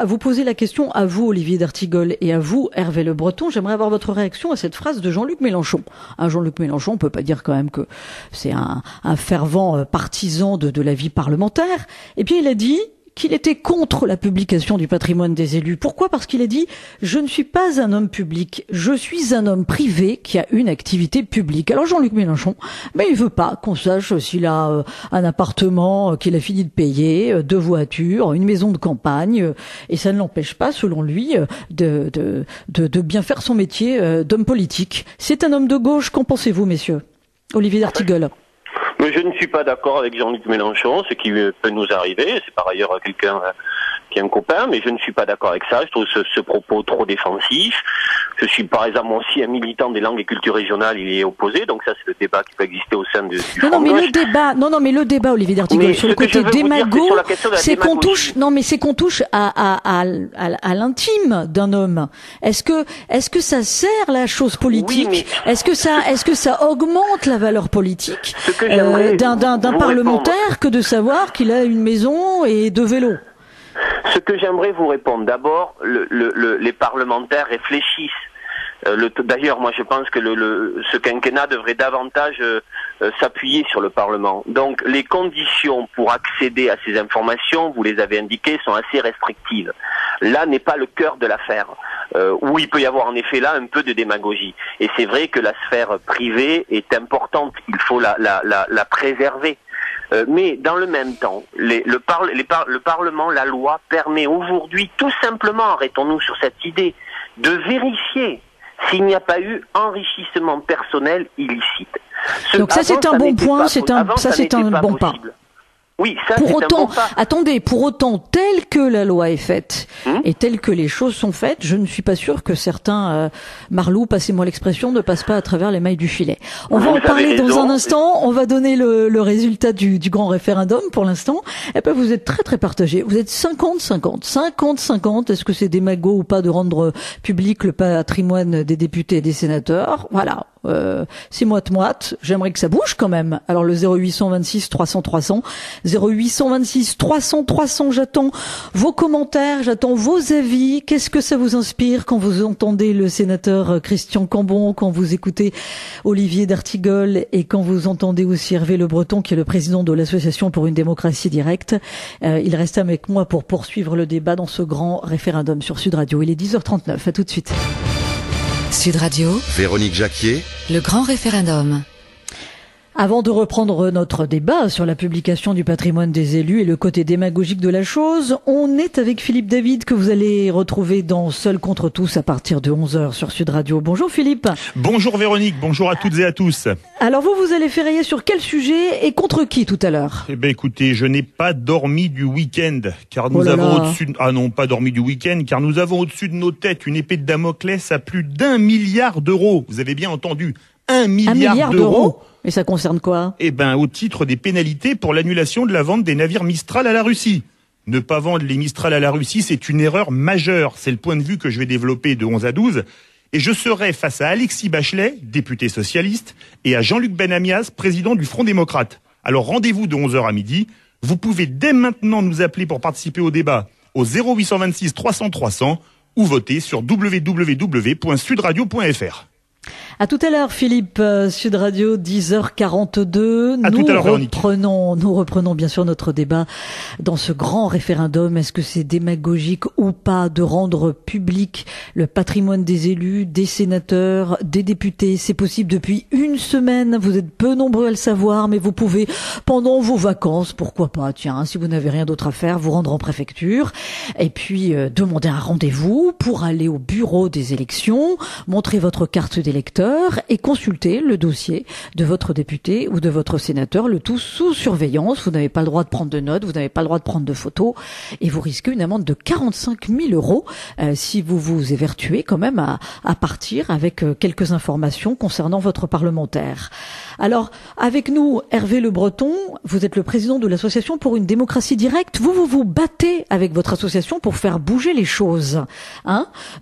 vous poser la question à vous, Olivier d'Artigol, et à vous, Hervé Le Breton. J'aimerais avoir votre réaction à cette phrase de Jean-Luc Mélenchon. Jean-Luc Mélenchon, on peut pas dire quand même que c'est un fervent partisan de la vie parlementaire. Et puis il a dit qu'il était contre la publication du patrimoine des élus. Pourquoi ? Parce qu'il a dit « Je ne suis pas un homme public, je suis un homme privé qui a une activité publique ». Alors Jean-Luc Mélenchon, il veut pas qu'on sache s'il a un appartement qu'il a fini de payer, 2 voitures, une maison de campagne, et ça ne l'empêche pas, selon lui, de bien faire son métier d'homme politique. C'est un homme de gauche, qu'en pensez-vous, messieurs ? Olivier d'Artigol. Mais je ne suis pas d'accord avec Jean-Luc Mélenchon, ce qui peut nous arriver. C'est par ailleurs quelqu'un qui est un copain, mais je ne suis pas d'accord avec ça. Je trouve ce propos trop défensif. Je suis par exemple aussi un militant des langues et cultures régionales, il y est opposé, donc ça c'est le débat qui peut exister au sein du Front Gauche. Mais le débat, Olivier d'Artigol, sur le côté démago, c'est qu'on touche à l'intime d'un homme. Est-ce que ça sert la chose politique? Est-ce que ça augmente la valeur politique d'un parlementaire que de savoir qu'il a une maison et 2 vélos? Ce que j'aimerais vous répondre, d'abord, les parlementaires réfléchissent. D'ailleurs, moi, je pense que ce quinquennat devrait davantage s'appuyer sur le Parlement. Donc, les conditions pour accéder à ces informations, vous les avez indiquées, sont assez restrictives. Là n'est pas le cœur de l'affaire, où il peut y avoir en effet là un peu de démagogie. Et c'est vrai que la sphère privée est importante, il faut la préserver. Mais dans le même temps, le Parlement, la loi, permet aujourd'hui, tout simplement, arrêtons-nous sur cette idée, de vérifier s'il n'y a pas eu enrichissement personnel illicite. Donc ça c'est un bon point, c'est un bon pas. Oui, ça pour c'est autant, un bon pas. Attendez, pour autant, telle que la loi est faite et telle que les choses sont faites, je ne suis pas sûr que certains marlous, passez-moi l'expression, ne passent pas à travers les mailles du filet. On va en parler dans un instant. On va donner le résultat du grand référendum pour l'instant. Et ben vous êtes très très partagés. Vous êtes 50-50. Est-ce que c'est démago ou pas de rendre public le patrimoine des députés et des sénateurs? Voilà. C'est moite-moite. J'aimerais que ça bouge quand même. Alors le 0826 300 300, 0826 300 300. J'attends vos commentaires, j'attends vos avis. Qu'est-ce que ça vous inspire quand vous entendez le sénateur Christian Cambon, quand vous écoutez Olivier d'Artigol et quand vous entendez aussi Hervé Le Breton, qui est le président de l'association pour une démocratie directe. Il reste avec moi pour poursuivre le débat dans ce grand référendum sur Sud Radio. Il est 10h39. À tout de suite. Sud Radio, Véronique Jacquier, le grand référendum. Avant de reprendre notre débat sur la publication du patrimoine des élus et le côté démagogique de la chose, on est avec Philippe David que vous allez retrouver dans Seul contre tous à partir de 11h sur Sud Radio. Bonjour Philippe. Bonjour Véronique, bonjour à toutes et à tous. Alors vous allez ferrailler sur quel sujet et contre qui tout à l'heure? Eh ben écoutez, je n'ai pas dormi du week-end car nous avons au-dessus de nos têtes une épée de Damoclès à plus d'1 milliard d'euros. Vous avez bien entendu, 1 milliard d'euros. Mais ça concerne quoi? Eh ben, au titre des pénalités pour l'annulation de la vente des navires Mistral à la Russie. Ne pas vendre les Mistral à la Russie, c'est une erreur majeure. C'est le point de vue que je vais développer de 11 à 12. Et je serai face à Alexis Bachelet, député socialiste, et à Jean-Luc Benamias, président du Front démocrate. Alors rendez-vous de 11h à midi. Vous pouvez dès maintenant nous appeler pour participer au débat au 0826 300 300 ou voter sur www.sudradio.fr. À tout à l'heure, Philippe. Sud Radio, 10h42. Nous reprenons bien sûr notre débat dans ce grand référendum. Est-ce que c'est démagogique ou pas de rendre public le patrimoine des élus, des sénateurs, des députés? C'est possible depuis une semaine. Vous êtes peu nombreux à le savoir, mais vous pouvez, pendant vos vacances, pourquoi pas, tiens, si vous n'avez rien d'autre à faire, vous rendre en préfecture et puis demander un rendez-vous pour aller au bureau des élections, montrer votre carte d'électeur et consulter le dossier de votre député ou de votre sénateur, le tout sous surveillance. Vous n'avez pas le droit de prendre de notes, vous n'avez pas le droit de prendre de photos et vous risquez une amende de 45 000 € si vous vous évertuez quand même à partir avec quelques informations concernant votre parlementaire. Alors, avec nous, Hervé Le Breton, vous êtes le président de l'association pour une démocratie directe. Vous battez avec votre association pour faire bouger les choses.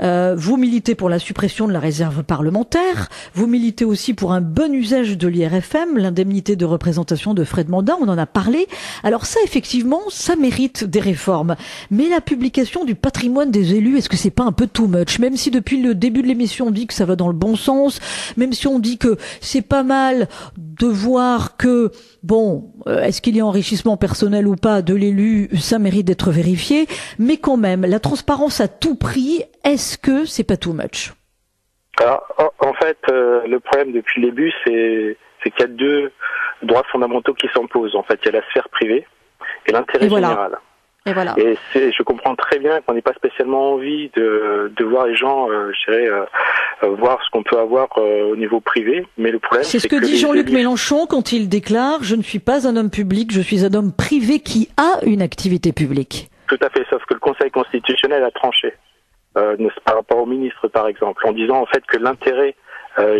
Vous militez pour la suppression de la réserve parlementaire. Vous militez aussi pour un bon usage de l'IRFM, l'indemnité de représentation de frais de mandat. On en a parlé. Alors ça, effectivement, ça mérite des réformes. Mais la publication du patrimoine des élus, est-ce que c'est pas un peu too much? Même si depuis le début de l'émission, on dit que ça va dans le bon sens, même si on dit que c'est pas mal de voir que, est-ce qu'il y a enrichissement personnel ou pas de l'élu, ça mérite d'être vérifié, mais quand même, la transparence à tout prix, est-ce que c'est pas too much? Alors, en fait, le problème depuis le début, c'est qu'il y a deux droits fondamentaux qui s'imposent. En fait, il y a la sphère privée et l'intérêt général. Et voilà. Et je comprends très bien qu'on n'ait pas spécialement envie de voir les gens, voir ce qu'on peut avoir au niveau privé. Mais le problème, c'est ce que dit Jean-Luc Mélenchon quand il déclare « Je ne suis pas un homme public, je suis un homme privé qui a une activité publique ». Tout à fait, sauf que le Conseil constitutionnel a tranché. Par rapport au ministre, par exemple, en disant en fait que l'intérêt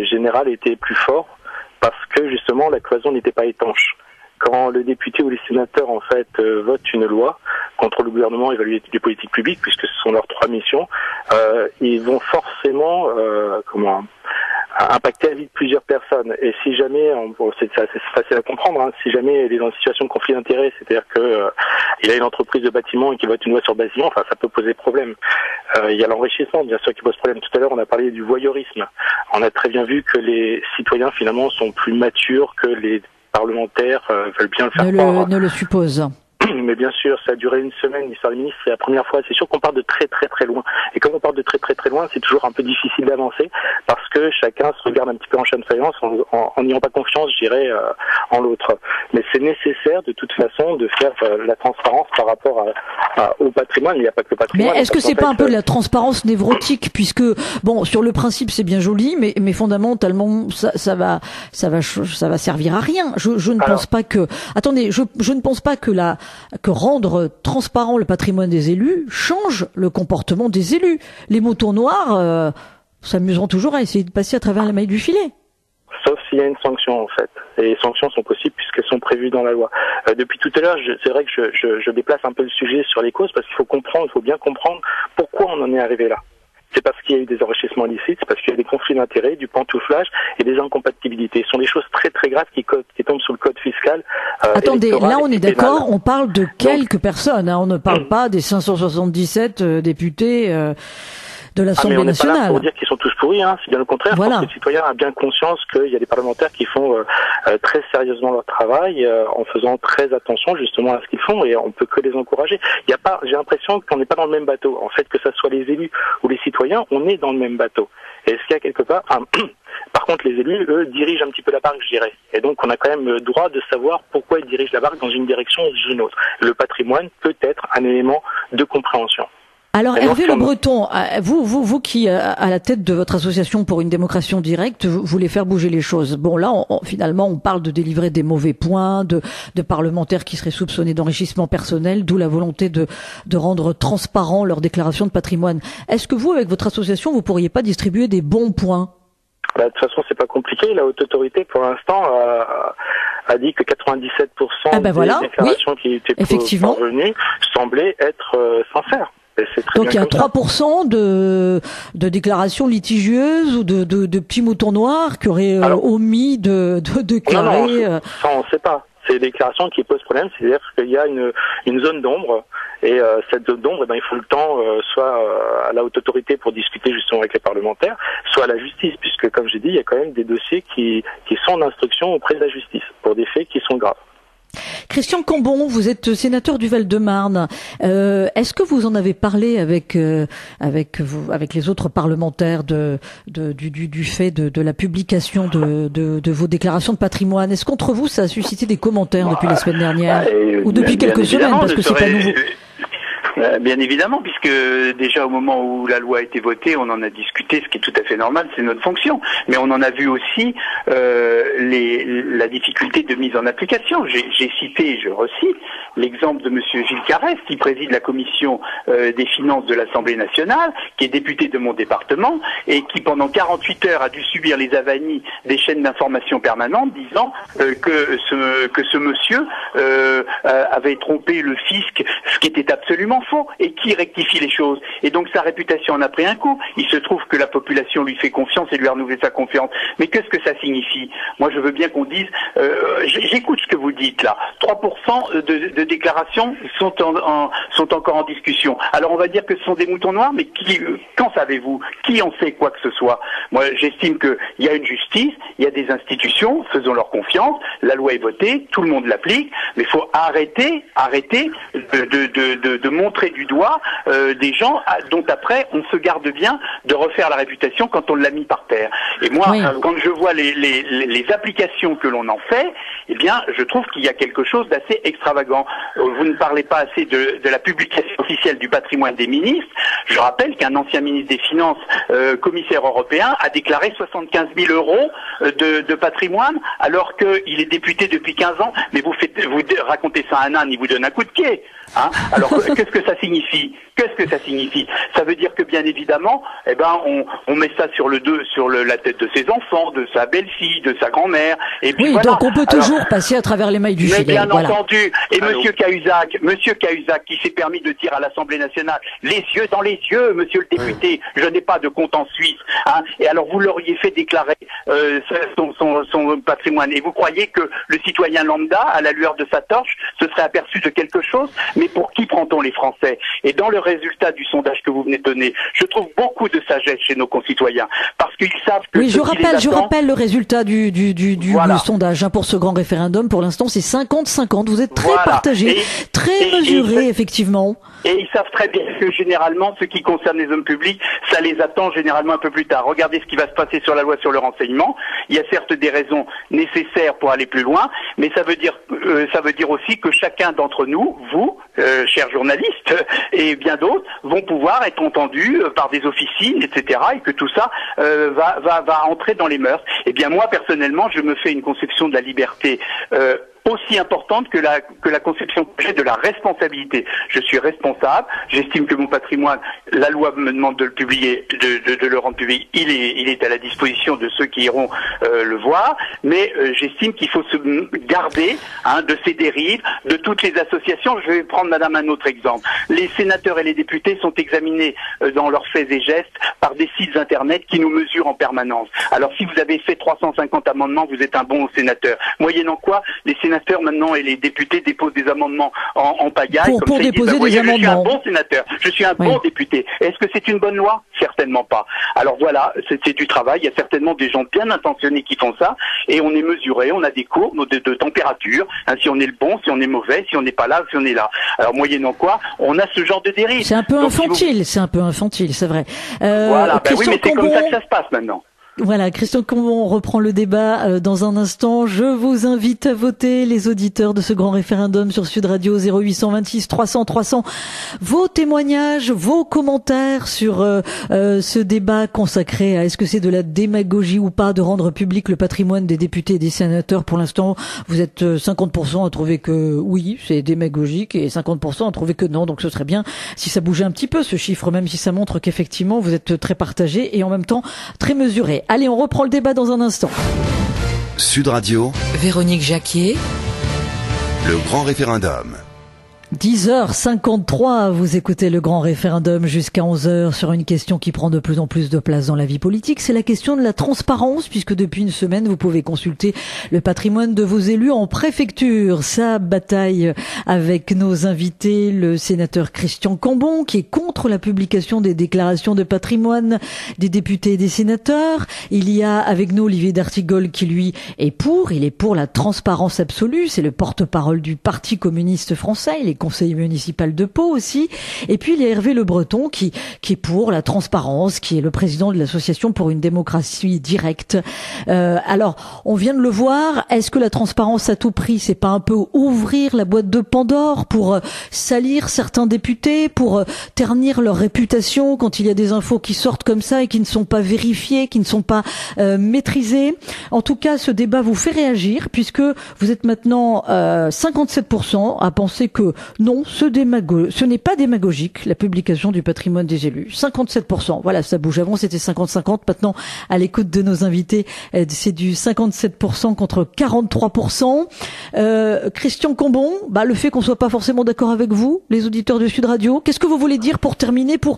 général était plus fort parce que justement la cloison n'était pas étanche. Quand le député ou les sénateurs en fait votent une loi contre le gouvernement, évaluer les politiques publiques, puisque ce sont leurs trois missions, ils vont forcément impacter la vie de plusieurs personnes. Et si jamais, c'est facile à comprendre, si jamais il est dans une situation de conflit d'intérêt, c'est-à-dire que il a une entreprise de bâtiment et qu'il vote une loi sur bâtiment, ça peut poser problème. Il y a l'enrichissement, bien sûr, qui pose problème. Tout à l'heure, on a parlé du voyeurisme. On a très bien vu que les citoyens, finalement, sont plus matures que les parlementaires veulent bien le faire croire. Ne le suppose. Mais bien sûr, ça a duré une semaine, l'histoire du ministre, c'est la première fois. C'est sûr qu'on part de très très très loin. Et comme on part de très très très loin, c'est toujours un peu difficile d'avancer parce que chacun se regarde un petit peu en chaîne de faïence en n'ayant pas confiance, je dirais, en l'autre. Mais c'est nécessaire de toute façon de faire la transparence par rapport au patrimoine. Il n'y a pas que le patrimoine. Mais est-ce que c'est pas un peu de la transparence névrotique, puisque sur le principe c'est bien joli, mais fondamentalement ça va servir à rien. Je ne pense pas que. Attendez, je ne pense pas que rendre transparent le patrimoine des élus change le comportement des élus. Les moutons noirs s'amuseront toujours à essayer de passer à travers la maille du filet. Sauf s'il y a une sanction en fait. Et les sanctions sont possibles puisqu'elles sont prévues dans la loi. Depuis tout à l'heure, c'est vrai que je déplace un peu le sujet sur les causes parce qu'il faut bien comprendre pourquoi on en est arrivé là. C'est parce qu'il y a eu des enrichissements illicites, c'est parce qu'il y a des conflits d'intérêts, du pantouflage et des incompatibilités. Ce sont des choses très très graves qui tombent sous le code fiscal. Attendez, là on est d'accord, on parle de quelques personnes, on ne parle pas des 577 députés de l'Assemblée nationale. On n'est pas là pour dire qu'ils sont tous pourris, c'est bien le contraire. Voilà. Je pense que le citoyen a bien conscience qu'il y a des parlementaires qui font très sérieusement leur travail, en faisant très attention justement à ce qu'ils font, et on peut que les encourager. J'ai l'impression qu'on n'est pas dans le même bateau. En fait, que ça soit les élus ou les citoyens, on est dans le même bateau. Et est-ce qu'il y a quelque part, par contre, les élus, eux, dirigent un petit peu la barque, je dirais. Et donc, on a quand même le droit de savoir pourquoi ils dirigent la barque dans une direction ou dans une autre. Le patrimoine peut être un élément de compréhension. Alors Hervé Le Breton, vous qui à la tête de votre association pour une démocratie directe, vous voulez faire bouger les choses. Bon là, finalement, on parle de délivrer des mauvais points, de parlementaires qui seraient soupçonnés d'enrichissement personnel, d'où la volonté de rendre transparent leur déclaration de patrimoine. Est-ce que vous, avec votre association, vous pourriez pas distribuer des bons points? De toute façon, c'est pas compliqué. La haute autorité, pour l'instant, a dit que 97% des déclarations qui étaient parvenues semblaient être sincères. Donc il y a 3% de déclarations litigieuses ou de petits moutons noirs qui auraient omis de déclarer. Non, ça on ne sait pas. C'est des déclarations qui posent problème, c'est-à-dire qu'il y a une zone d'ombre, et cette zone d'ombre, il faut le temps soit à la haute autorité pour discuter justement avec les parlementaires, soit à la justice, puisque comme j'ai dit, il y a quand même des dossiers qui sont en instruction auprès de la justice pour des faits qui sont graves. Christian Cambon, vous êtes sénateur du Val-de-Marne. Est-ce que vous en avez parlé avec les autres parlementaires du fait de la publication de vos déclarations de patrimoine? Est-ce qu'entre vous, ça a suscité des commentaires depuis la semaine dernière ou depuis quelques semaines, parce que c'est pas nouveau? Bien évidemment, puisque déjà au moment où la loi a été votée, on en a discuté, ce qui est tout à fait normal, c'est notre fonction. Mais on en a vu aussi la difficulté de mise en application. J'ai cité, je recite, l'exemple de Monsieur Gilles Carrès, qui préside la commission des finances de l'Assemblée nationale, qui est député de mon département, et qui pendant 48 heures a dû subir les avanies des chaînes d'information permanentes, disant que ce monsieur avait trompé le fisc, ce qui était absolument faux, et qui rectifie les choses. Et donc sa réputation en a pris un coup. Il se trouve que la population lui fait confiance et lui a renouvelé sa confiance. Mais qu'est-ce que ça signifie? Moi, je veux bien qu'on dise, j'écoute ce que vous dites là. 3% de déclarations sont encore en discussion. Alors on va dire que ce sont des moutons noirs, mais qu'en savez-vous? Qui en sait quoi que ce soit? Moi, j'estime qu'il y a une justice, il y a des institutions, faisons leur confiance, la loi est votée, tout le monde l'applique, mais il faut arrêter de montrer du doigt des gens dont après on se garde bien de refaire la réputation quand on l'a mis par terre. Et moi, quand je vois les applications que l'on en fait, eh bien, je trouve qu'il y a quelque chose d'assez extravagant. Vous ne parlez pas assez de la publication officielle du patrimoine des ministres. Je rappelle qu'un ancien ministre des Finances, commissaire européen, a déclaré 75 000 euros de patrimoine, alors qu'il est député depuis 15 ans. Mais vous racontez ça à un âne, il vous donne un coup de pied. Hein? Alors, qu'est-ce que ça signifie? Ça veut dire que bien évidemment, on met ça sur la tête de ses enfants, de sa belle-fille, de sa grand-mère. Et puis voilà. Donc on peut toujours passer à travers les mailles du filet. Mais bien entendu. Et Monsieur Cahuzac, qui s'est permis de dire à l'Assemblée nationale, les yeux dans les yeux, Monsieur le député, je n'ai pas de compte en Suisse. Hein? Et alors vous l'auriez fait déclarer son patrimoine. Et vous croyez que le citoyen lambda, à la lueur de sa torche, se serait aperçu de quelque chose? Mais pour qui prend-on les Français? Et dans le résultat du sondage que vous venez de donner, je trouve beaucoup de sagesse chez nos concitoyens, parce qu'ils savent que... Oui, je rappelle le résultat du sondage pour ce grand référendum. Pour l'instant, c'est 50-50. Vous êtes très partagé, très mesuré, effectivement. Et ils savent très bien que généralement, ce qui concerne les hommes publics, ça les attend généralement un peu plus tard. Regardez ce qui va se passer sur la loi sur le renseignement. Il y a certes des raisons nécessaires pour aller plus loin, mais ça veut dire aussi que chacun d'entre nous, vous, chers journalistes, et bien d'autres, vont pouvoir être entendus par des officines, etc., et que tout ça va entrer dans les mœurs. Eh bien moi, personnellement, je me fais une conception de la liberté aussi importante que la conception que j'ai de la responsabilité. Je suis responsable, j'estime que mon patrimoine, la loi me demande de le publier, de le rendre public, il est à la disposition de ceux qui iront le voir, mais j'estime qu'il faut se garder de ces dérives, de toutes les associations. Je vais prendre madame un autre exemple. Les sénateurs et les députés sont examinés dans leurs faits et gestes par des sites internet qui nous mesurent en permanence. Alors si vous avez fait 350 amendements, vous êtes un bon sénateur. Moyennant quoi, les sénateurs maintenant et les députés déposent des amendements en pagaille. Pour déposer des amendements. Je suis un bon sénateur, je suis un bon député. Est-ce que c'est une bonne loi? Certainement pas. Alors voilà, c'est du travail. Il y a certainement des gens bien intentionnés qui font ça, et on est mesuré, on a des courbes de température, si on est le bon, si on est mauvais, si on n'est pas là, si on est là. Alors moyennant quoi, on a ce genre de dérive. C'est un peu infantile, c'est vrai. Voilà, oui, mais c'est comme ça que ça se passe maintenant. Voilà, Christian Cambon, on reprend le débat dans un instant. Je vous invite à voter, les auditeurs de ce grand référendum sur Sud Radio 0826 300 300. Vos témoignages, vos commentaires sur ce débat consacré à est-ce que c'est de la démagogie ou pas de rendre public le patrimoine des députés et des sénateurs. Pour l'instant, vous êtes 50% à trouver que oui, c'est démagogique, et 50% à trouver que non. Donc ce serait bien si ça bougeait un petit peu ce chiffre, même si ça montre qu'effectivement vous êtes très partagé et en même temps très mesuré. Allez, on reprend le débat dans un instant. Sud Radio. Véronique Jacquier. Le grand référendum. 10h53, vous écoutez le grand référendum jusqu'à 11h sur une question qui prend de plus en plus de place dans la vie politique. C'est la question de la transparence, puisque depuis une semaine, vous pouvez consulter le patrimoine de vos élus en préfecture. Ça bataille avec nos invités, le sénateur Christian Cambon, qui est contre la publication des déclarations de patrimoine des députés et des sénateurs. Il y a avec nous Olivier d'Artigol, qui lui est pour. Il est pour la transparence absolue. C'est le porte-parole du Parti communiste français. Il est conseiller municipal de Pau aussi. Et puis il y a Hervé Le Breton qui est pour la transparence, qui est le président de l'association pour une démocratie directe. Alors, on vient de le voir. Est-ce que la transparence à tout prix, c'est pas un peu ouvrir la boîte de Pandore pour salir certains députés, pour ternir leur réputation quand il y a des infos qui sortent comme ça et qui ne sont pas vérifiées, qui ne sont pas maîtrisées? En tout cas, ce débat vous fait réagir, puisque vous êtes maintenant 57% à penser que non, ce n'est pas démagogique, la publication du patrimoine des élus. 57%. Voilà, ça bouge. Avant, c'était 50-50. Maintenant, à l'écoute de nos invités, c'est du 57% contre 43%. Christian Cambon, le fait qu'on soit pas forcément d'accord avec vous, les auditeurs de Sud Radio, qu'est-ce que vous voulez dire pour terminer, pour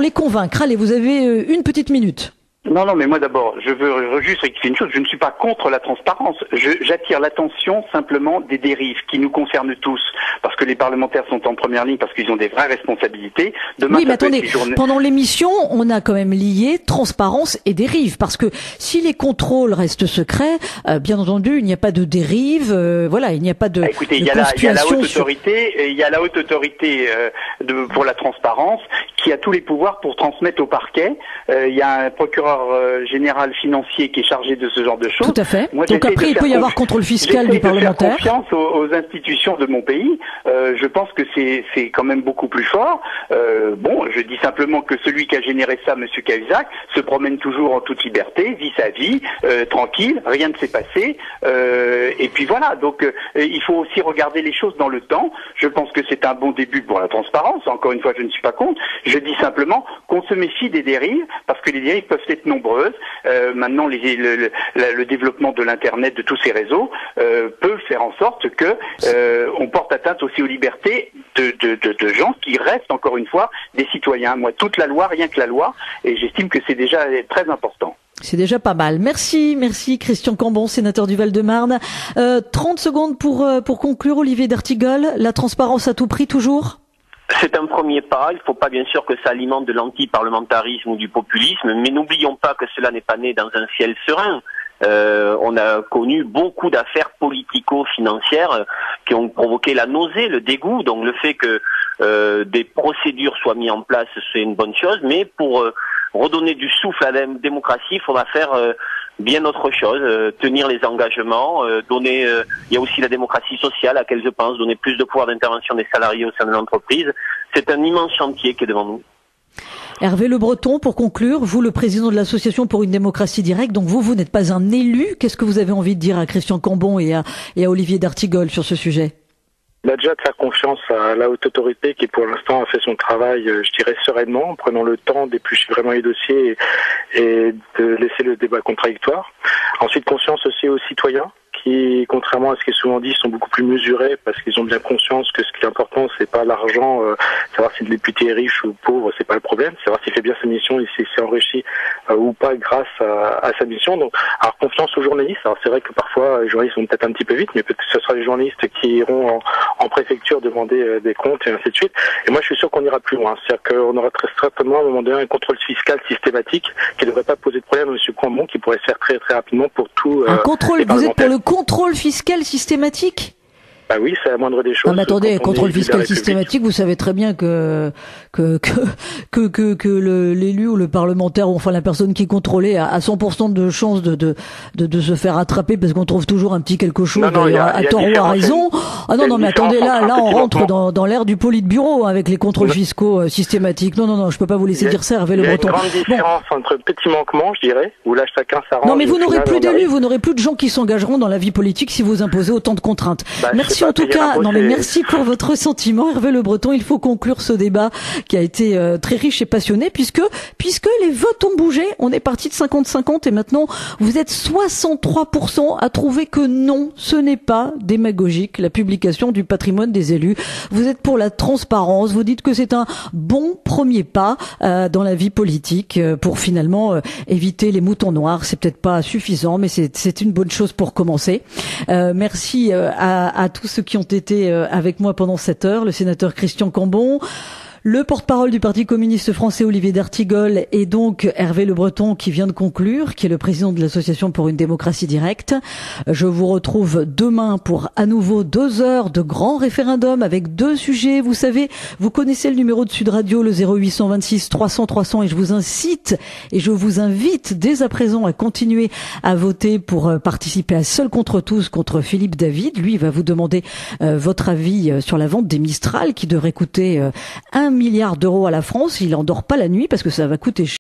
les convaincre? Allez, vous avez une petite minute. Non, mais moi d'abord, je veux juste rectifier une chose, je ne suis pas contre la transparence, j'attire l'attention simplement des dérives qui nous concernent tous, parce que les parlementaires sont en première ligne, parce qu'ils ont des vraies responsabilités. Demain, oui, mais attendez, pendant l'émission, on a quand même lié transparence et dérives, parce que si les contrôles restent secrets, bien entendu, il n'y a pas de dérive, voilà, il n'y a pas de écoutez, il y a la haute autorité, pour la transparence, qui a tous les pouvoirs pour transmettre au parquet. Il y a un procureur général financier qui est chargé de ce genre de choses. Tout à fait. Moi, donc après, il peut y avoir contrôle fiscal du parlementaire. J'essaie de faire confiance aux institutions de mon pays. Je pense que c'est quand même beaucoup plus fort. Je dis simplement que celui qui a généré ça, M. Cahuzac, se promène toujours en toute liberté, vit sa vie, tranquille, rien ne s'est passé. Et puis voilà, donc il faut aussi regarder les choses dans le temps. Je pense que c'est un bon début pour la transparence. Encore une fois, je ne suis pas contre. Je dis simplement qu'on se méfie des dérives, parce que les dérives peuvent être nombreuses. Maintenant, le développement de l'Internet, de tous ces réseaux, peut faire en sorte que on porte atteinte aussi aux libertés de gens qui restent, encore une fois, des citoyens. Moi, toute la loi, rien que la loi, et j'estime que c'est déjà très important. C'est déjà pas mal. Merci Christian Cambon, sénateur du Val-de-Marne. 30 secondes pour conclure, Olivier d'Artigol. La transparence à tout prix, toujours? C'est un premier pas. Il ne faut pas bien sûr que ça alimente de l'anti-parlementarisme ou du populisme, mais n'oublions pas que cela n'est pas né dans un ciel serein. On a connu beaucoup d'affaires politico-financières qui ont provoqué la nausée, le dégoût. Donc le fait que des procédures soient mises en place, c'est une bonne chose, mais pour redonner du souffle à la démocratie, il faudra faire bien autre chose, tenir les engagements, donner. Il y a aussi la démocratie sociale à laquelle je pense, donner plus de pouvoir d'intervention des salariés au sein de l'entreprise. C'est un immense chantier qui est devant nous. Hervé Le Breton, pour conclure, vous, le président de l'association pour une démocratie directe, donc vous n'êtes pas un élu. Qu'est-ce que vous avez envie de dire à Christian Cambon et à Olivier d'Artigol sur ce sujet? Déjà de faire confiance à la haute autorité qui pour l'instant a fait son travail, je dirais sereinement, en prenant le temps d'éplucher vraiment les dossiers et de laisser le débat contradictoire. Ensuite, confiance aussi aux citoyens qui, contrairement à ce qui est souvent dit, sont beaucoup plus mesurés parce qu'ils ont bien conscience que ce qui est important, c'est pas l'argent, savoir si le député est riche ou pauvre, c'est pas le problème, savoir s'il fait bien sa mission et s'il s'est enrichi ou pas grâce à sa mission. Donc, alors confiance aux journalistes. Alors c'est vrai que parfois les journalistes vont peut-être un petit peu vite, mais peut-être que ce sera les journalistes qui iront en préfecture demander des comptes et ainsi de suite. Et moi, je suis sûr qu'on ira plus loin. C'est-à-dire qu'on aura très certainement à un moment donné un contrôle fiscal systématique qui ne devrait pas poser de problème à M. Cambon, qui pourrait se faire très très rapidement pour tout. Un contrôle, vous êtes pour le contrôle fiscal systématique? Bah oui, c'est la moindre des choses. Non, mais attendez, contrôle fiscal systématique, vous savez très bien que l'élu ou le parlementaire ou enfin la personne qui est contrôlée a 100% de chances de se faire attraper parce qu'on trouve toujours un petit quelque chose à tort ou à raison. Ah non, mais attendez, là on rentre dans l'ère du politburo avec les contrôles fiscaux systématiques. Non, je peux pas vous laisser dire ça, Hervé Le Breton. Il y a une grande différence entre petit manquement, je dirais, où là chacun s'arrange. Non, mais vous n'aurez plus d'élus, vous n'aurez plus de gens qui s'engageront dans la vie politique si vous imposez autant de contraintes. Merci merci en tout cas. Non mais merci pour votre sentiment, Hervé Le Breton. Il faut conclure ce débat qui a été très riche et passionné puisque les votes ont bougé. On est parti de 50-50 et maintenant vous êtes 63% à trouver que non, ce n'est pas démagogique la publication du patrimoine des élus. Vous êtes pour la transparence. Vous dites que c'est un bon premier pas dans la vie politique pour finalement éviter les moutons noirs. C'est peut-être pas suffisant, mais c'est une bonne chose pour commencer. Merci à tous ceux qui ont été avec moi pendant cette heure. Le sénateur Christian Cambon, le porte-parole du Parti communiste français Olivier d'Artigol et donc Hervé Le Breton qui vient de conclure, qui est le président de l'association pour une démocratie directe. Je vous retrouve demain pour à nouveau 2 heures de grand référendum avec 2 sujets. Vous savez, vous connaissez le numéro de Sud Radio, le 0826 300 300 et je vous invite dès à présent à continuer à voter pour participer à Seul contre tous contre Philippe David. Lui, il va vous demander votre avis sur la vente des Mistral qui devrait coûter 1 milliard d'euros à la France. Il en dort pas la nuit parce que ça va coûter cher.